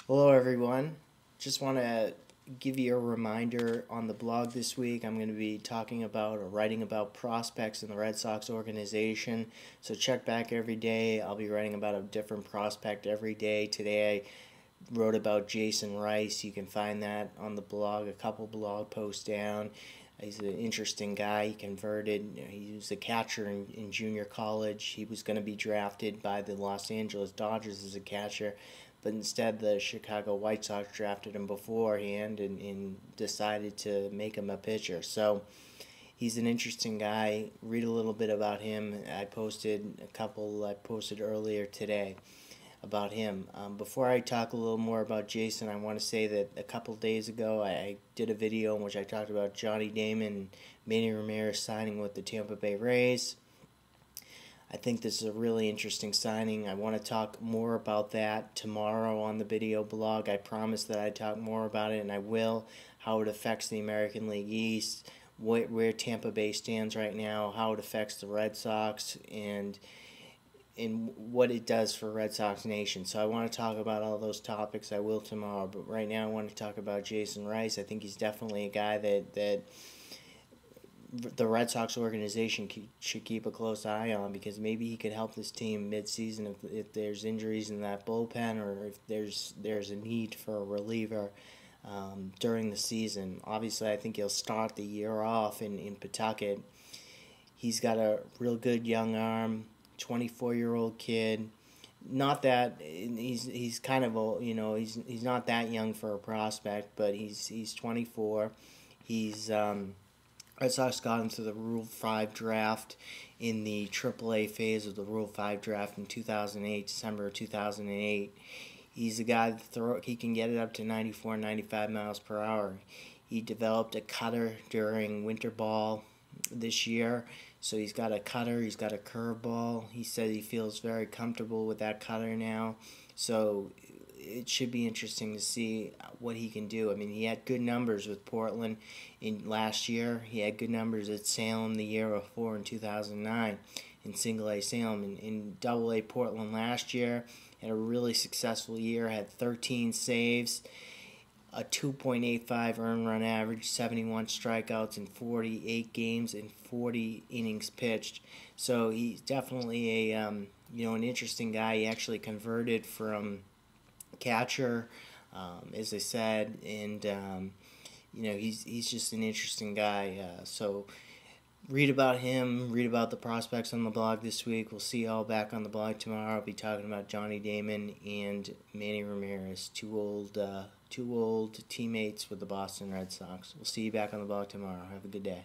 Hello, everyone. Just want to give you a reminder on the blog this week. I'm going to be talking about or writing about prospects in the Red Sox organization. So check back every day. I'll be writing about a different prospect every day. Today I wrote about Jason Rice. You can find that on the blog, a couple blog posts down. He's an interesting guy. He converted. He was a catcher in junior college. He was going to be drafted by the Los Angeles Dodgers as a catcher, but instead the Chicago White Sox drafted him beforehand and decided to make him a pitcher. So he's an interesting guy. Read a little bit about him. I posted earlier today about him. Before I talk a little more about Jason, I want to say that a couple days ago I did a video in which I talked about Johnny Damon and Manny Ramirez signing with the Tampa Bay Rays. I think this is a really interesting signing. I want to talk more about that tomorrow on the video blog. I promised that I'd talk more about it, and I will. How it affects the American League East, where Tampa Bay stands right now, how it affects the Red Sox, and what it does for Red Sox Nation. So I want to talk about all those topics. I will tomorrow, but right now I want to talk about Jason Rice. I think he's definitely a guy that the Red Sox organization should keep a close eye on, because maybe he could help this team mid-season if there's injuries in that bullpen, or if there's a need for a reliever during the season. Obviously, I think he'll start the year off in Pawtucket. He's got a real good young arm, 24-year-old kid. Not that he's kind of a, he's not that young for a prospect, but he's 24. He's Red Sox got into the Rule 5 draft in the AAA phase of the Rule 5 draft in 2008, December of 2008. He's a guy that he can get it up to 94, 95 miles per hour. He developed a cutter during winter ball this year. So he's got a cutter, he's got a curveball. He said he feels very comfortable with that cutter now. So it should be interesting to see what he can do. I mean, he had good numbers with Portland in last year. He had good numbers at Salem the year before in 2009 in Single-A Salem. In Double-A Portland last year, had a really successful year, had 13 saves, a 2.85 earned run average, 71 strikeouts in 48 games and 40 innings pitched. So he's definitely an interesting guy. He actually converted from catcher, as I said, and he's just an interesting guy. So read about him, read about the prospects on the blog this week. We'll see you all back on the blog tomorrow. I'll be talking about Johnny Damon and Manny Ramirez, two old teammates with the Boston Red Sox. We'll see you back on the blog tomorrow. Have a good day.